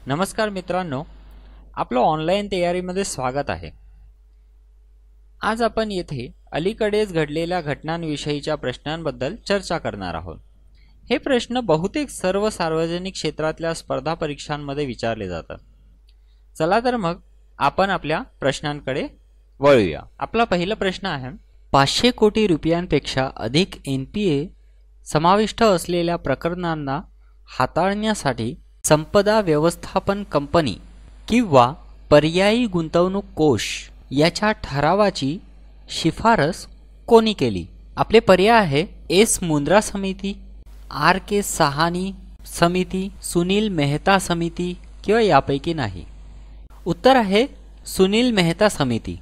नमस्कार मित्रांनो, आपलं ऑनलाईन तयारीमध्ये स्वागत आहे। आज आपण येथे अलीकडेच घडलेल्या घटनांविषयीच्या प्रश्नांबद्दल चर्चा करणार आहोत। हे प्रश्न बहुतेक सर्व सार्वजनिक क्षेत्रातल्या स्पर्धा परीक्षांमध्ये विचारले जातात। चला तर मग आपण आपल्या प्रश्नांकडे वळूया। आपला पहिला प्रश्न आहे, 500 कोटी रुपयांपेक्षा अधिक NPA समाविष्ट असलेल्या प्रकरणांना हाताळण्यासाठी संपदा व्यवस्थापन कंपनी किंवा पर्यायी गुंतवणूक कोष याच्या ठरावाची शिफारस कोणी केली? आपले पर्याय आहे एस मुंद्रा समिती, RK साहानी समिती, सुनील मेहता समिती किंवा यापैकी नाही। उत्तर आहे सुनील मेहता समिती।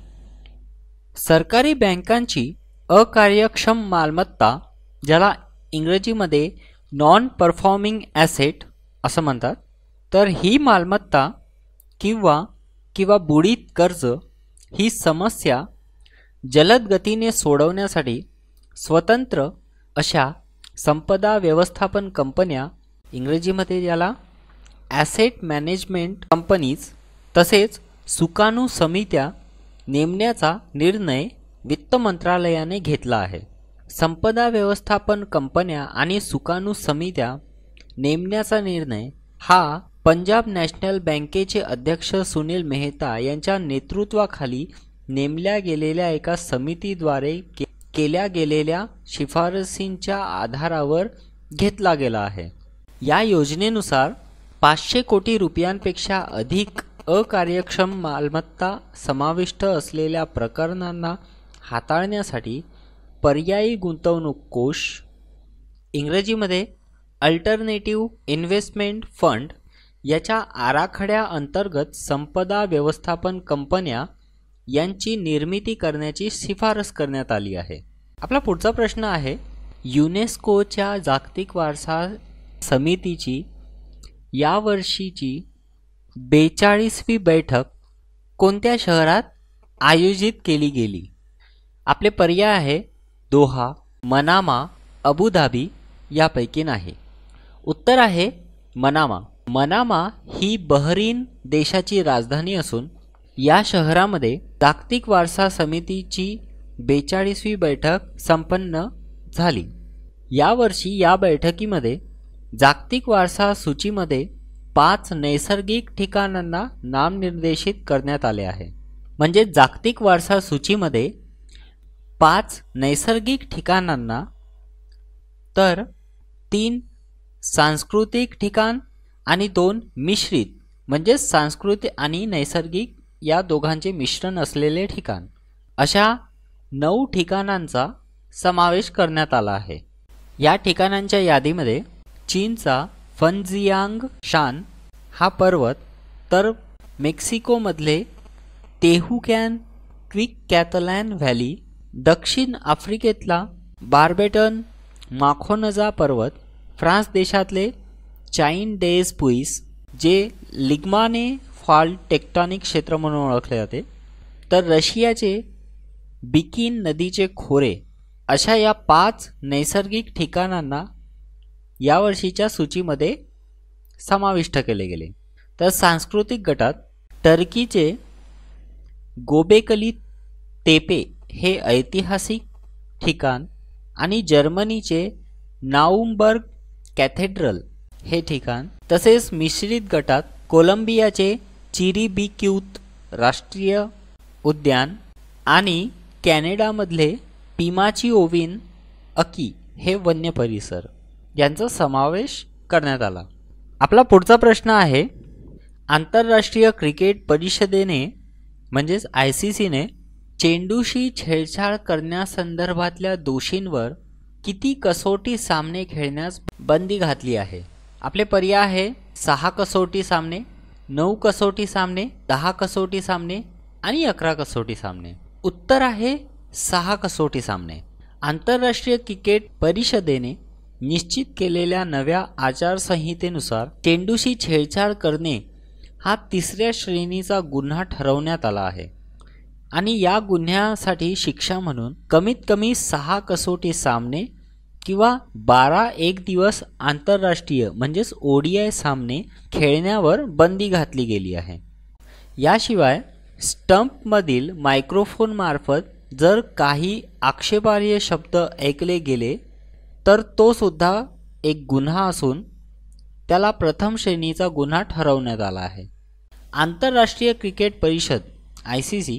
सरकारी बँकांची अकार्यक्षम मालमत्ता, ज्याला इंग्रजीमध्ये नॉन परफॉर्मिंग ॲसेट असं म्हणतात, तर ही मालमत्ता किंवा बुडीत कर्ज ही समस्या जलद गतीने सोडवण्यासाठी स्वतंत्र अशा संपदा व्यवस्थापन कंपन्या, इंग्रजीमध्ये ज्याला ॲसेट मॅनेजमेंट कंपनीज, तसेच सुकाणू समित्या नेमण्याचा निर्णय वित्त मंत्रालयाने घेतला आहे। संपदा व्यवस्थापन कंपन्या आणि सुकाणू समित्या नेमण्याचा निर्णय हा पंजाब नॅशनल बँकेचे अध्यक्ष सुनील मेहता यांच्या नेतृत्वाखाली नेमल्या गेलेल्या एका समितीद्वारे केल्या गेलेल्या शिफारसींच्या आधारावर घेतला गेला आहे। या योजनेनुसार 500 कोटी रुपयांपेक्षा अधिक अकार्यक्षम मालमत्ता समाविष्ट असलेल्या प्रकरणांना हाताळण्यासाठी पर्यायी गुंतवणूक कोष, इंग्रजीमध्ये अल्टरनेटिव्ह इन्व्हेस्टमेंट फंड याच्या आराखड्याअंतर्गत संपदा व्यवस्थापन कंपन्या यांची निर्मिती करण्याची शिफारस करण्यात आली आहे। आपला पुढचा प्रश्न आहे, युनेस्कोच्या जागतिक वारसा समितीची यावर्षीची 42वी बैठक कोणत्या शहरात आयोजित केली गेली? आपले पर्याय आहे दोहा, मनामा, अबुधाबी यापैकी नाही। उत्तर आहे मनामा। मनामा ही बहरीन देशाची राजधानी असून या शहरामध्ये जागतिक वारसा समितीची 42वी बैठक संपन्न झाली। यावर्षी या बैठकीमध्ये जागतिक वारसा सूचीमध्ये 5 नैसर्गिक ठिकाणांना नामनिर्देशित करण्यात आले आहे। म्हणजे जागतिक वारसा सूचीमध्ये 5 नैसर्गिक ठिकाणांना, तर 3 सांस्कृतिक ठिकाण आणि 2 मिश्रित, म्हणजे सांस्कृतिक आणि नैसर्गिक या दोघांचे मिश्रण असलेले ठिकाण, अशा 9 ठिकाणांचा समावेश करण्यात आला आहे। या ठिकाणांच्या यादीमध्ये चीनचा फनजियांग शान हा पर्वत, तर मेक्सिकोमधले तेहुकॅन क्विक कॅथलान व्हॅली, दक्षिण आफ्रिकेतला बार्बेटन माखोनजा पर्वत, फ्रान्स देशातले चाइन डेज पुईस जे लिग्माने फॉल्ट टेक्टॉनिक क्षेत्र म्हणून ओळखले जाते, तर रशियाचे बिकिन नदीचे खोरे, अशा या 5 नैसर्गिक ठिकाणांना यावर्षीच्या सूचीमध्ये समाविष्ट केले गेले। तर सांस्कृतिक गटात टर्कीचे गोबेकली तेपे हे ऐतिहासिक ठिकाण आणि जर्मनीचे नाउमबर्ग कॅथेड्रल हे ठिकाण, तसेच मिश्रित गटात कोलंबियाचे चिरिबिक्यूत राष्ट्रीय उद्यान आणि कॅनडामधले पिमाचिओविन अकी हे वन्य परिसर यांचा समावेश करण्यात आला। आपला पुढचा प्रश्न आहे, आंतरराष्ट्रीय क्रिकेट परिषदेने म्हणजेच ICCने चेंडूशी छेडछाड करण्यासंदर्भातल्या दोषींवर किती कसोटी सामने खेळण्यास बंदी घातली आहे? आपले पर्याय आहे 6 कसोटी सामने, 9 कसोटी सामने, 10 कसोटी सामने आणि 11 कसोटी सामने। उत्तर आहे 6 कसोटी सामने। आंतरराष्ट्रीय क्रिकेट परिषदेने निश्चित केलेल्या नव्या आचारसंहितेनुसार चेंडूशी छेडछाड करणे हा 3ऱ्या श्रेणीचा गुन्हा ठरवण्यात आला आहे आणि या गुन्ह्यासाठी शिक्षा म्हणून कमीत कमी 6 कसोटी सामने किंवा 12 एक दिवस आंतरराष्ट्रीय म्हणजेच ODI सामने खेळण्यावर बंदी घातली गेली आहे. याशिवाय स्टंपमधील मायक्रोफोनमार्फत जर काही आक्षेपार्ह शब्द ऐकले गेले तर तो सुद्धा एक गुन्हा असून त्याला प्रथम श्रेणीचा गुन्हा ठरवण्यात आला आहे. आंतरराष्ट्रीय क्रिकेट परिषद ICC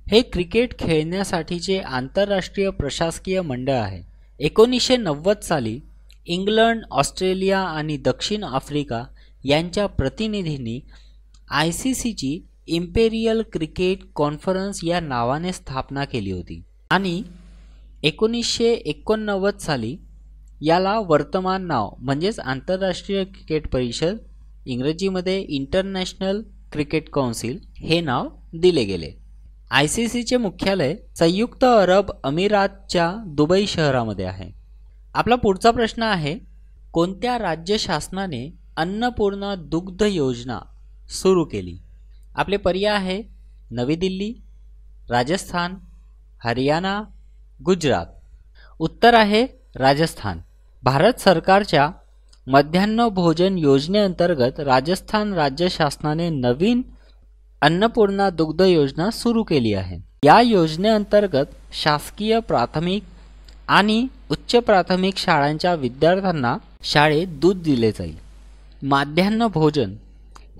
हे क्रिकेट खेळण्यासाठीचे आंतरराष्ट्रीय प्रशासकीय मंडळ आहे. 1990 साली इंग्लंड, ऑस्ट्रेलिया आणि दक्षिण आफ्रिका यांच्या प्रतिनिधींनी ICCची इम्पेरियल क्रिकेट कॉन्फरन्स या नावाने स्थापना केली होती आणि 1989 साली याला वर्तमान नाव म्हणजेच आंतरराष्ट्रीय क्रिकेट परिषद, इंग्रजीमध्ये इंटरनॅशनल क्रिकेट काउन्सिल हे नाव दिले गेले. ICCचे मुख्यालय संयुक्त अरब अमिरातच्या दुबई शहरामध्ये आहे. आपला पुढचा प्रश्न आहे, कोणत्या राज्य शासनाने अन्नपूर्णा दुग्ध योजना सुरू केली? आपले पर्याय आहे नवी दिल्ली, राजस्थान, हरियाणा, गुजरात. उत्तर आहे राजस्थान. भारत सरकारच्या मध्यान्ह भोजन योजनेअंतर्गत राजस्थान राज्य शासनाने नवीन अन्नपूर्णा दुग्ध योजना सुरू केली आहे. या योजनेअंतर्गत शासकीय प्राथमिक आणि उच्च प्राथमिक शाळांच्या विद्यार्थ्यांना शाळेत दूध दिले जाईल. मध्यान्ह भोजन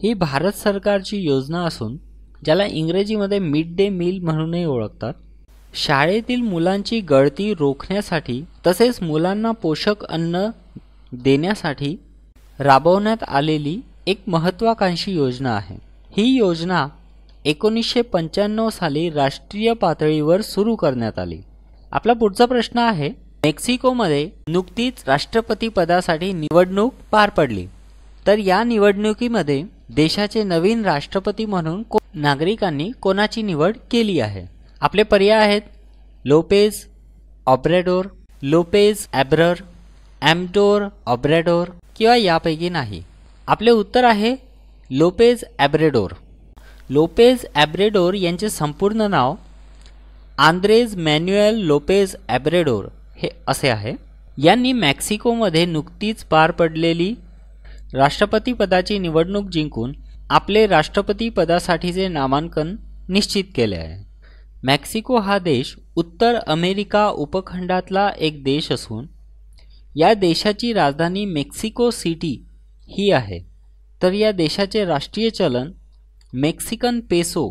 ही भारत सरकारची योजना असून ज्याला इंग्रजीमध्ये मिड डे मील म्हणूनही ओळखतात. शाळेतील मुलांची गळती रोखण्यासाठी तसेच मुलांना पोषक अन्न देण्यासाठी राबवण्यात आलेली एक महत्त्वाकांक्षी योजना आहे. ही योजना 1995 साली राष्ट्रीय पातळीवर सुरू करण्यात आली. आपला पुढचा प्रश्न आहे, मेक्सिकोमध्ये नुकतीच राष्ट्रपती पदासाठी निवडणूक पार पडली. तर या निवडणुकीमध्ये देशाचे नवीन राष्ट्रपती म्हणून नागरिकांनी कोणाची निवड केली आहे? आपले पर्याय आहेत लोपेज ऑब्रेडोर, लोपेज ॲब्रर, ॲमडोर ऑब्रेडोर किंवा यापैकी नाही. आपले उत्तर आहे लोपेज ॲब्रेडोर. लोपेज ॲब्रेडोर यांचे संपूर्ण नाव आंद्रेज मॅन्युएल लोपेज ॲब्रेडोर हे असे आहे. यांनी मेक्सिकोमध्ये नुकतीच पार पडलेली राष्ट्रपती पदाची निवडणूक जिंकून आपले राष्ट्रपती पदासाठीचे नामांकन निश्चित केले आहे. मेक्सिको हा देश उत्तर अमेरिका उपखंडातला एक देश असून या देशाची राजधानी मेक्सिको सिटी ही आहे. तर या देशाचे राष्ट्रीय चलन मेक्सिकन पेसो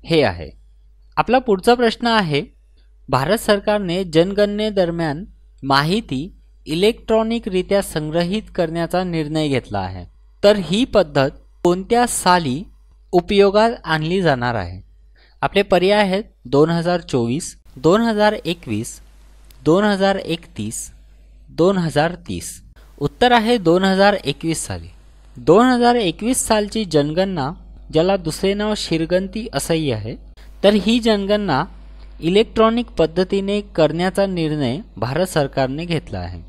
हे आहे. आपला पुढचा प्रश्न आहे, भारत सरकारने जनगणनेदरम्यान माहिती इलेक्ट्रॉनिकरित्या संग्रहित करण्याचा निर्णय घेतला आहे. तर ही पद्धत कोणत्या साली उपयोगात आणली जाणार आहे? आपले पर्याय आहेत 2024, 2021, 2031, 2030. उत्तर आहे 2021 साली. 2021 सालची जनगणना, ज्याला दुसरे नाव शिरगंती असंही आहे, तर ही जनगणना इलेक्ट्रॉनिक पद्धतीने करण्याचा निर्णय भारत सरकारने घेतला आहे.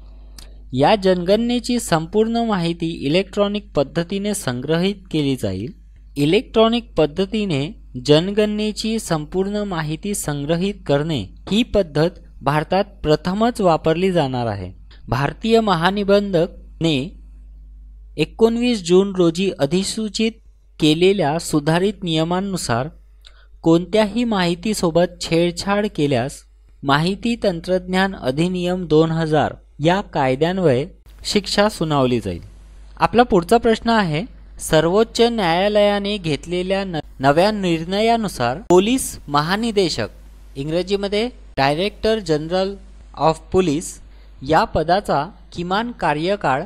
या जनगणनेची संपूर्ण माहिती इलेक्ट्रॉनिक पद्धतीने संग्रहित केली जाईल. इलेक्ट्रॉनिक पद्धतीने जनगणनेची संपूर्ण माहिती संग्रहित करणे ही पद्धत भारतात प्रथमच वापरली जाणार आहे. भारतीय महानिबंधकने 19 जून रोजी अधिसूचित केलेल्या सुधारित नियमांनुसार कोणत्याही माहितीसोबत छेडछाड केल्यास माहिती तंत्रज्ञान अधिनियम 2000 या कायद्यान्वये शिक्षा सुनावली जाईल. आपला पुढचा प्रश्न आहे, सर्वोच्च न्यायालयाने घेतलेल्या नव्या निर्णयानुसार पोलीस महानिदेशक, इंग्रजीमध्ये डायरेक्टर जनरल ऑफ पोलीस या पदाचा किमान कार्यकाळ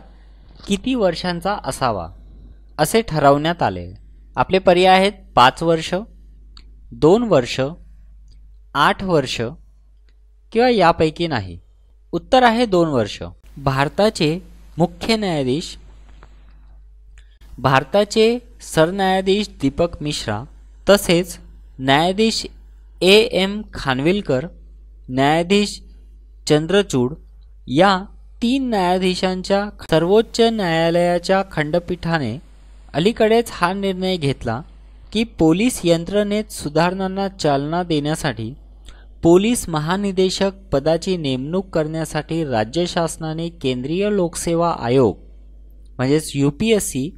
किती वर्षांचा असावा असे ठरवण्यात आले. आपले पर्याय आहेत 5 वर्ष, 2 वर्ष, 8 वर्ष किंवा यापैकी नाही. उत्तर आहे 2 वर्ष. भारताचे मुख्य न्यायाधीश, भारताचे सरन्यायाधीश दीपक मिश्रा तसेच न्यायाधीश AM खानविलकर, न्यायाधीश चंद्रचूड या 3 न्यायाधीशांच्या सर्वोच्च न्यायालयाच्या खंडपीठाने अलीकडेच हा निर्णय घेतला की पोलीस यंत्रणेत सुधारणांना चालना देण्यासाठी पोलीस महानिदेशक पदाची नेमणूक करण्यासाठी राज्य शासनाने केंद्रीय लोकसेवा आयोग म्हणजेच UPSC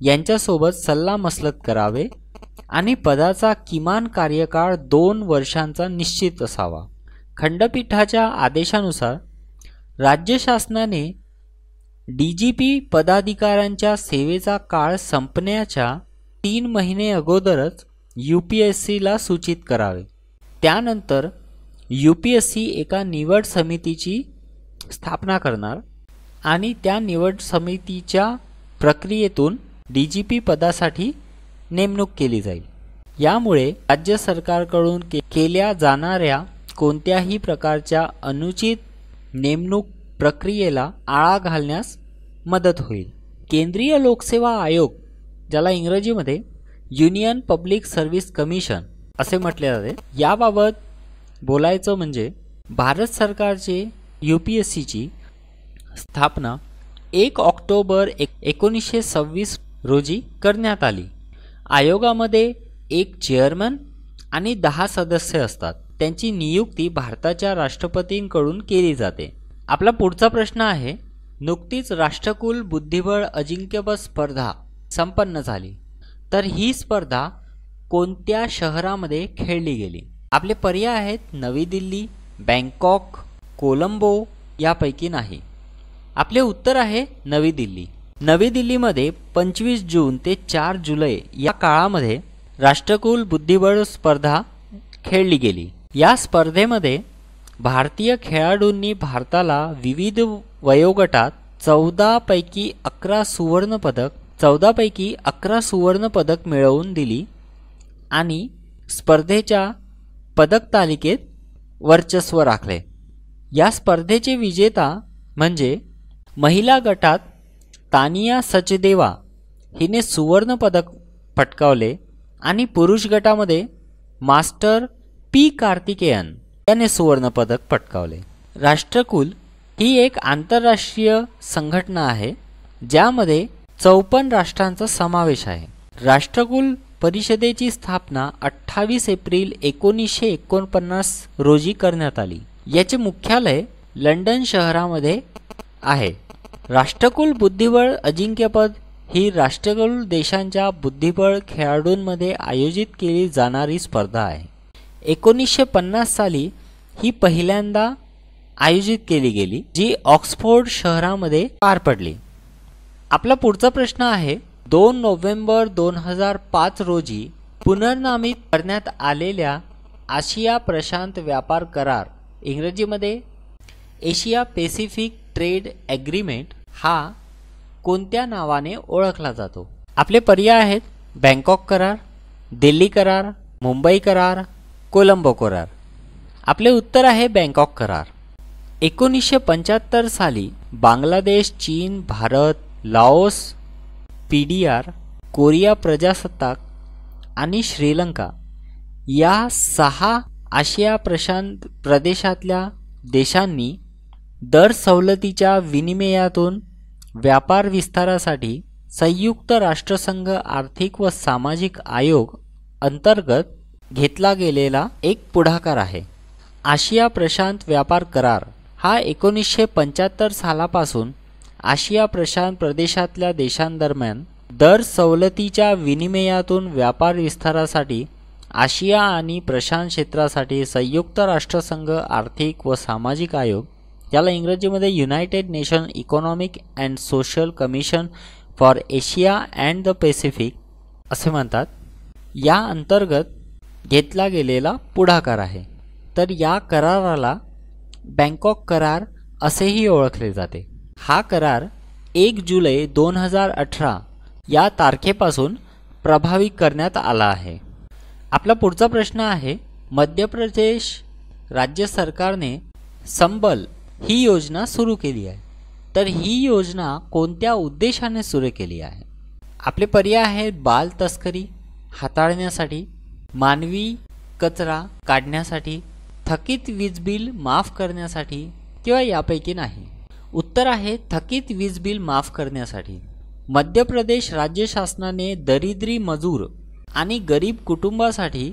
यांच्यासोबत सल्लामसलत करावे आणि पदाचा किमान कार्यकाळ 2 वर्षांचा निश्चित असावा. खंडपीठाच्या आदेशानुसार राज्य शासनाने DGP पदाधिकाऱ्यांच्या सेवेचा काळ संपण्याच्या 3 महिने अगोदरच UPSCला सूचित करावे. त्यानंतर UPSC एका निवड समितीची स्थापना करणार आणि त्या निवड समितीच्या प्रक्रियेतून DGP पदासाठी नेमणूक केली जाईल. यामुळे राज्य सरकारकडून केल्या जाणाऱ्या कोणत्याही प्रकारच्या अनुचित नेमणूक प्रक्रियेला आळा घालण्यास मदत होईल. केंद्रीय लोकसेवा आयोग, ज्याला इंग्रजीमध्ये युनियन पब्लिक सर्व्हिस कमिशन असे म्हटले जाते, याबाबत बोलायचं म्हणजे भारत सरकारचे UPSCची स्थापना 1 ऑक्टोबर 1926 रोजी करण्यात आली. आयोगामध्ये एक चेअरमन आणि 10 सदस्य असतात. त्यांची नियुक्ती भारताच्या राष्ट्रपतींकडून केली जाते. आपला पुढचा प्रश्न आहे, नुकतीच राष्ट्रकुल बुद्धिबळ अजिंक्यपद स्पर्धा संपन्न झाली, तर ही स्पर्धा कोणत्या शहरामध्ये खेळली गेली? आपले पर्याय आहेत नवी दिल्ली, बँकॉक, कोलंबो यापैकी नाही. आपले उत्तर आहे नवी दिल्ली. नवी दिल्लीमध्ये 25 जून ते 4 जुलै या काळामध्ये राष्ट्रकुल बुद्धिबळ स्पर्धा खेळली गेली. या स्पर्धेमध्ये भारतीय खेळाडूंनी भारताला विविध वयोगटात 14 पैकी 11 सुवर्ण पदक मिळवून दिली आणि स्पर्धेच्या पदक तालिकेत वर्चस्व राखले. या स्पर्धेचे विजेता म्हणजे महिला गटात तानिया सचदेवा हिने सुवर्ण पदक पटकावले आणि पुरुष गटामध्ये मास्टर P कार्तिकेयन याने सुवर्ण पदक पटकावले. राष्ट्रकुल ही एक आंतरराष्ट्रीय संघटना आहे ज्यामध्ये 54 राष्ट्रांचा समावेश आहे. राष्ट्रकुल परिषदेची स्थापना 28 एप्रिल 1949 रोजी करण्यात आली. याचे मुख्यालय लंडन शहरामध्ये आहे. राष्ट्रकुल बुद्धिबळ अजिंक्यपद ही राष्ट्रकुल देशांच्या बुद्धिबळ खेळाडूंमध्ये आयोजित केली जाणारी स्पर्धा आहे. 1950 साली ही पहिल्यांदा आयोजित केली गेली, जी ऑक्सफोर्ड शहरामध्ये पार पडली. आपला पुढचा प्रश्न आहे, 2 नोव्हेंबर 2005 रोजी पुनर्नामित करण्यात आलेल्या आशिया प्रशांत व्यापार करार, इंग्रजीमध्ये एशिया पॅसिफिक ट्रेड ॲग्रीमेंट, हा कोणत्या नावाने ओळखला जातो? आपले पर्याय आहेत बँकॉक करार, दिल्ली करार, मुंबई करार, कोलंबो करार. आपले उत्तर आहे बँकॉक करार. 1975 साली बांगलादेश, चीन, भारत, लाओस, PDR, कोरिया प्रजासत्ताक आणि श्रीलंका या 6 आशिया प्रशांत प्रदेशातल्या देशांनी दर सवलतीच्या विनिमयातून व्यापार विस्तारासाठी संयुक्त राष्ट्रसंघ आर्थिक व सामाजिक आयोग अंतर्गत घेतला गेलेला एक पुढाकार आहे. आशिया प्रशांत व्यापार करार हा 1975 सालापासून आशिया प्रशांत प्रदेशातल्या देशांदरम्यान दर सवलतीच्या विनिमयातून व्यापार विस्तारासाठी आशिया आणि प्रशांत क्षेत्रासाठी संयुक्त राष्ट्रसंघ आर्थिक व सामाजिक आयोग, याला इंग्रजीमध्ये United nation economic and social commission for Asia and the Pacific असे म्हणतात, या अंतर्गत घेतला गेलेला पुढाकार आहे. तर या कराराला बँकॉक करार असेही ओळखले जाते. हा करार 1 जुलै 2018 या तारखेपासून प्रभावी करण्यात आला आहे. आपला पुढचा प्रश्न आहे, मध्य प्रदेश राज्य सरकारने संबल ही योजना सुरू केली आहे, तर ही योजना कोणत्या उद्देशाने सुरू केली आहे? आपले पर्याय आहेत बाल तस्करी हाताळण्यासाठी, मानवी कचरा काढण्यासाठी, थकीत वीज बिल माफ करण्यासाठी किंवा यापैकी नाही. उत्तर आहे थकीत वीज बिल माफ करण्यासाठी. मध्य प्रदेश राज्य शासनाने दरिद्री मजूर आणि गरीब कुटुंबासाठी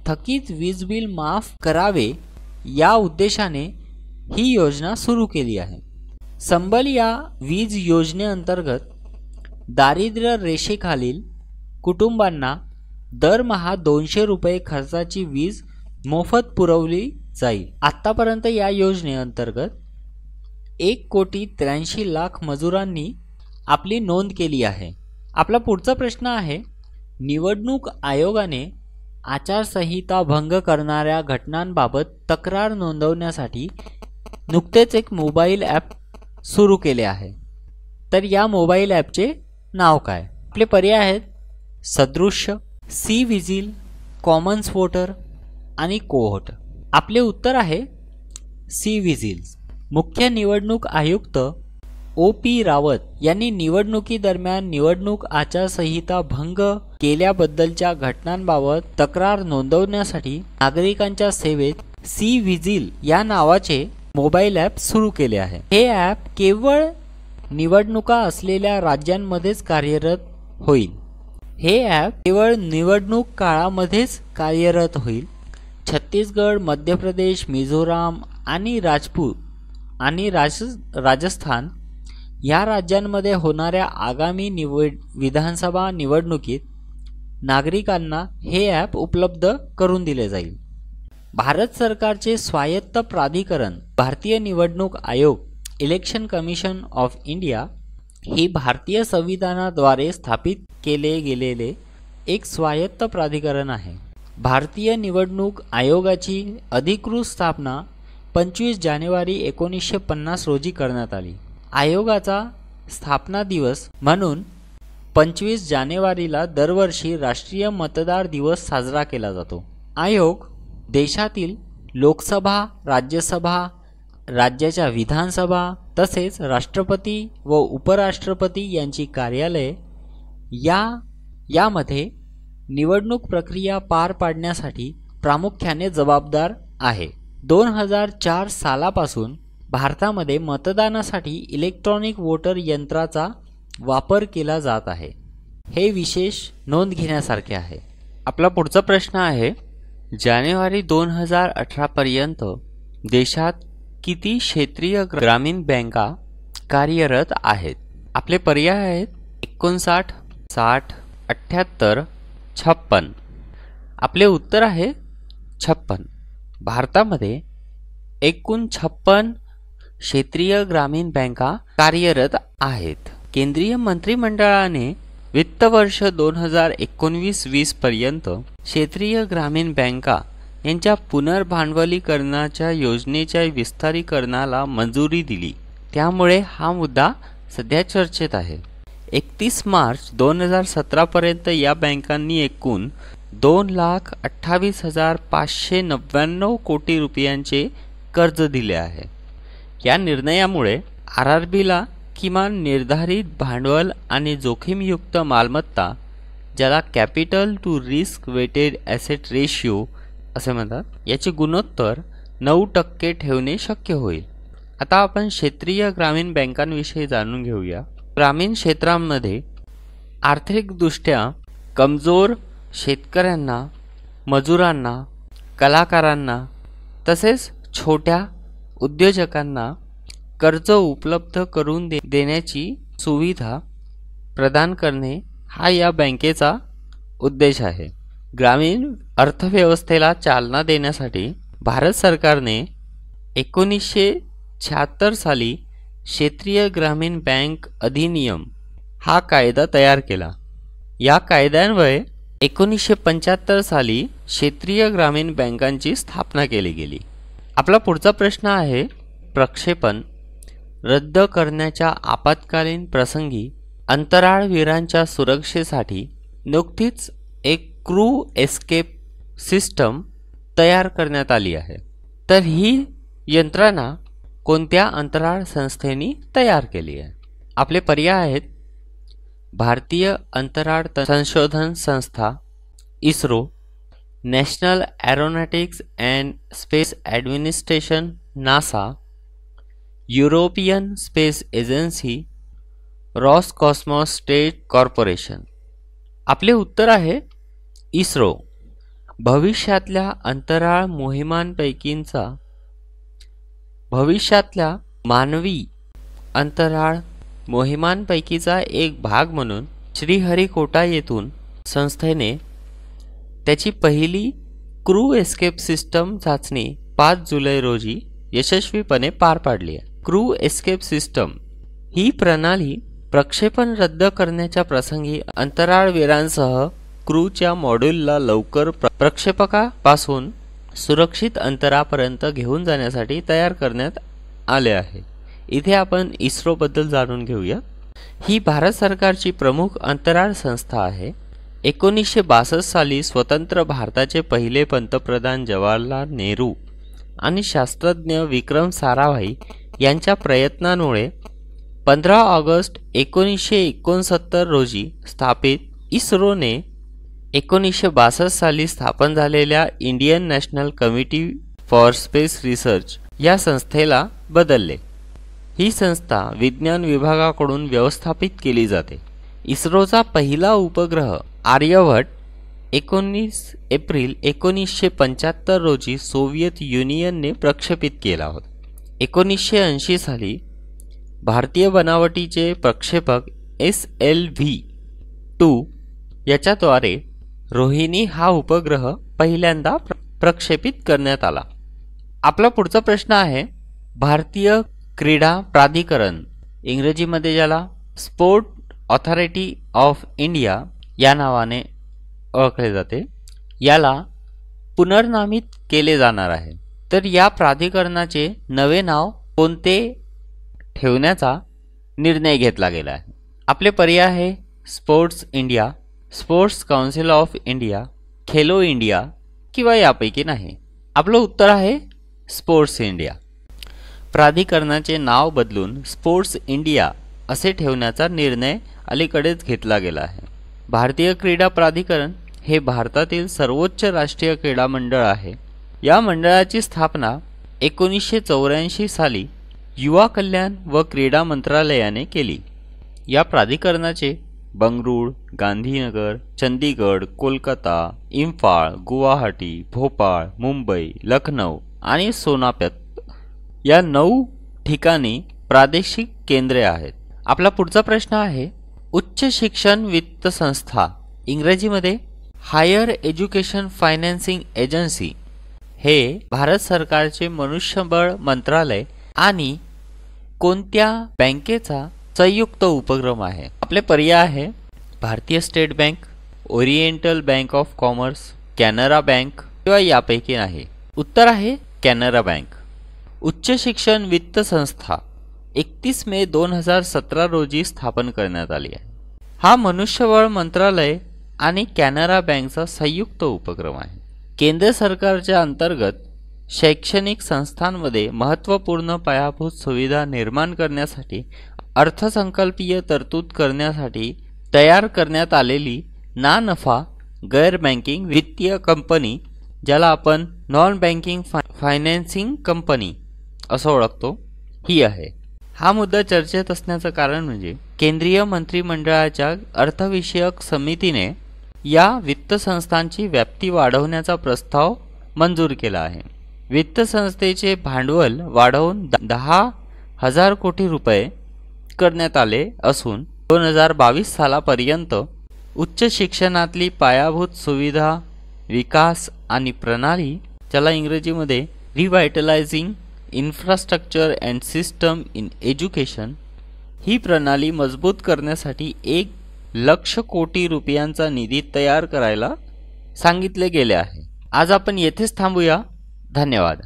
थकीत वीज बिल माफ करावे या उद्देशाने ही योजना सुरू केली आहे. संबल या वीज योजनेअंतर्गत दारिद्र्य रेषेखालील कुटुंबांना दरमहा 200 रुपये खर्चाची वीज मोफत पुरवली जाईल. आतापर्यंत या योजनेअंतर्गत 1,83,00,000 मजुरांनी आपली नोंद केली आहे. आपला पुढचा प्रश्न आहे, निवडणूक आयोगाने आचारसंहिता भंग करणाऱ्या घटनांबाबत तक्रार नोंदवण्यासाठी नुकतेच एक मोबाईल ॲप सुरू केले आहे. तर या मोबाईल ॲपचे नाव काय? आपले पर्याय आहेत सदृश्य, सी विजिल, कॉमन्स वोटर आणि कोहोट. आपले उत्तर आहे सी विजिल. मुख्य निवडणूक आयुक्त OP रावत यांनी निवडणुकीदरम्यान निवडणूक आचारसंहिता भंग केल्याबद्दलच्या घटनांबाबत तक्रार नोंदवण्यासाठी नागरिकांच्या सेवेत सी विजिल या नावाचे मोबाईल ॲप सुरू केले आहे. हे ॲप केवळ निवडणुका असलेल्या राज्यांमध्येच कार्यरत होईल. हे ॲप केवळ निवडणूक काळामध्येच कार्यरत होईल. छत्तीसगड, मध्य प्रदेश, मिझोराम आणि राजस्थान या राज्यांमध्ये होणाऱ्या आगामी विधानसभा निवडणुकीत नागरिकांना हे ॲप उपलब्ध करून दिले जाईल. भारत सरकारचे स्वायत्त प्राधिकरण भारतीय निवडणूक आयोग इलेक्शन कमिशन ऑफ इंडिया ही भारतीय संविधानाद्वारे स्थापित केले गेलेले एक स्वायत्त प्राधिकरण आहे. भारतीय निवडणूक आयोगाची अधिकृत स्थापना 25 जानेवारी 1950 रोजी करण्यात आली. आयोगाचा स्थापना दिवस म्हणून 25 जानेवारीला दरवर्षी राष्ट्रीय मतदार दिवस साजरा केला जातो. आयोग देशातील लोकसभा, राज्यसभा, राज्याच्या विधानसभा तसेच राष्ट्रपती व उपराष्ट्रपती यांची कार्यालये यामध्ये निवडणूक प्रक्रिया पार पाडण्यासाठी प्रामुख्याने जबाबदार आहे. 2004 सालापासून भारतामध्ये मतदानासाठी इलेक्ट्रॉनिक वोटर यंत्राचा वापर केला जात आहे. हे विशेष नोंद घेण्यासारखे आहे. आपला पुढचा प्रश्न आहे, जानेवारी 2018 पर्यंत देशात किती क्षेत्रीय ग्रामीण बँका कार्यरत आहेत? आपले पर्याय आहेत 59, 60, 78, 56. आपले उत्तर आहे 56. भारतामध्ये एकूण 56 क्षेत्रीय ग्रामीण बँका कार्यरत आहेत. केंद्रीय मंत्रिमंडळाने वित्त वर्ष 2019-20 पर्यंत क्षेत्रीय ग्रामीण बँका यांच्या पुनर्भांडवलीकरणाच्या योजनेच्या विस्तारीकरणाला मंजुरी दिली. त्यामुळे हा मुद्दा सध्या चर्चेत आहे. 31 मार्च 2017 पर्यंत या बँकांनी एकूण 2,28,599 कोटी रुपयांचे कर्ज दिले आहे. या निर्णयामुळे RRBला किमान निर्धारित भांडवल आणि जोखीमयुक्त मालमत्ता, ज्याला capital to risk weighted asset ratio असे म्हणतात, याचे गुणोत्तर 9% ठेवणे शक्य होईल. आता आपण क्षेत्रीय ग्रामीण बँकांविषयी जाणून घेऊया. ग्रामीण क्षेत्रांमध्ये आर्थिकदृष्ट्या कमजोर शेतकऱ्यांना, मजुरांना, कलाकारांना तसेच छोट्या उद्योजकांना कर्ज उपलब्ध करून देण्याची सुविधा प्रदान करणे हा या बँकेचा उद्देश आहे. ग्रामीण अर्थव्यवस्थेला चालना देण्यासाठी भारत सरकारने 1976 साली क्षेत्रीय ग्रामीण बँक अधिनियम हा कायदा तयार केला. या कायद्यान्वये 1975 साली क्षेत्रीय ग्रामीण बँकांची स्थापना केली गेली. आपला पुढचा प्रश्न आहे, प्रक्षेपण रद्द करण्याच्या आपत्कालीन प्रसंगी अंतराळवीरांच्या सुरक्षेसाठी नुकतीच एक क्रू एस्केप सिस्टम तयार करण्यात आली आहे. तर ही यंत्रणा कोणत्या अंतराळ संस्थेने तयार केली आहे? आपले पर्याय आहेत भारतीय अंतराळ संशोधन संस्था ISRO, national aeronautics and space administration NASA, european space agency, Roscosmos state corporation. आपले उत्तर आहे इस्रो. भविष्यातल्या मानवी अंतराळ मोहिमांपैकीचा एक भाग म्हणून श्रीहरिकोटा येथून संस्थेने त्याची पहिली क्रू एस्केप सिस्टम चाचणी 5 जुलै रोजी यशस्वीपणे पार पाडली आहे. क्रू एस्केप सिस्टम ही प्रणाली प्रक्षेपण रद्द करण्याच्या प्रसंगी अंतराळवीरांसह क्रूच्या मॉड्यूलला लवकर प्रक्षेपकापासून सुरक्षित अंतरापर्यंत घेऊन जाण्यासाठी तयार करण्यात आले आहे. इथे आपण इस्रोबद्दल जाणून घेऊया. ही भारत सरकारची प्रमुख अंतराळ संस्था आहे. 1962 साली स्वतंत्र भारताचे पहिले पंतप्रधान जवाहरलाल नेहरू आणि शास्त्रज्ञ विक्रम साराभाई यांच्या प्रयत्नांमुळे 15 ऑगस्ट 1969 रोजी स्थापित इस्रोने 1962 साली स्थापन झालेल्या Indian national committee for space research या संस्थेला बदलले. ही संस्था विज्ञान विभागाकडून व्यवस्थापित केली जाते. इस्रोचा पहिला उपग्रह आर्यभट्ट 19 एप्रिल 1975 रोजी सोव्हिएत युनियनने प्रक्षेपित केला होता. 1980 साली भारतीय बनावटीचे प्रक्षेपक SLV-2 याच्याद्वारे रोहिणी हा उपग्रह पहिल्यांदा प्रक्षेपित करण्यात आला. आपला पुढचा प्रश्न आहे, भारतीय क्रीडा प्राधिकरण, इंग्रजीमध्ये ज्याला स्पोर्ट ऑथॉरिटी ऑफ इंडिया या नावाने ओळखले जाते, याला पुनर्नामित केले जाणार आहे. तर या प्राधिकरणाचे नवे नाव कोणते ठेवण्याचा निर्णय घेतला गेला आहे? आपले पर्याय आहे sports India, sports council of India, Khelo India किंवा यापैकी नाही. आपलं उत्तर आहे स्पोर्ट्स इंडिया. प्राधिकरणाचे नाव बदलून स्पोर्ट्स इंडिया असे ठेवण्याचा निर्णय अलीकडेच घेतला गेला आहे. भारतीय क्रीडा प्राधिकरण हे भारतातील सर्वोच्च राष्ट्रीय क्रीडा मंडळ आहे. या मंडळाची स्थापना 1984 साली युवा कल्याण व क्रीडा मंत्रालयाने केली. या प्राधिकरणाचे बंगळूर, गांधीनगर, चंदीगड, कोलकाता, इम्फाळ, गुवाहाटी, भोपाळ, मुंबई, लखनौ आणि सोनापत या 9 ठिकाणी प्रादेशिक केंद्रे आहेत. आपला पुढचा प्रश्न आहे, उच्च शिक्षण वित्त संस्था, इंग्रजीमध्ये हायर एज्युकेशन फायनान्सिंग एजन्सी, हे भारत सरकारचे मनुष्यबळ मंत्रालय आणि कोणत्या बँकेचा संयुक्त उपक्रम आहे? आपले पर्याय आहे भारतीय state bank, oriental bank of commerce, Canara bank किंवा यापैकी नाही. उत्तर आहे कॅनरा बँक. उच्च शिक्षण वित्त संस्था 31 मे 2017 रोजी स्थापन करण्यात आली आहे. हा मनुष्यबळ मंत्रालय आणि कॅनरा बँकचा संयुक्त उपक्रम आहे. केंद्र सरकारच्या अंतर्गत शैक्षणिक संस्थांमध्ये महत्त्वपूर्ण पायाभूत सुविधा निर्माण करण्यासाठी अर्थसंकल्पीय तरतूद करण्यासाठी तयार करण्यात आलेली ना नफा गैर बँकिंग वित्तीय कंपनी, ज्याला आपण नॉन बँकिंग फायनान्सिंग कंपनी असं ओळखतो, ही आहे. हा मुद्दा चर्चेत असण्याचं कारण म्हणजे केंद्रीय मंत्रिमंडळाच्या अर्थविषयक समितीने या वित्त संस्थांची व्याप्ती वाढवण्याचा प्रस्ताव मंजूर केला आहे. वित्त संस्थेचे भांडवल वाढवून 10,000 कोटी रुपये करण्यात आले असून 2022 सालापर्यंत उच्च शिक्षणातली पायाभूत सुविधा विकास आणि प्रणाली, ज्याला इंग्रजीमध्ये revitalising infrastructure and system in education, ही प्रणाली मजबूत करण्यासाठी 1,00,000 कोटी रुपयांचा निधी तयार करायला सांगितले गेले आहे. आज आपण येथेच थांबूया. धन्यवाद.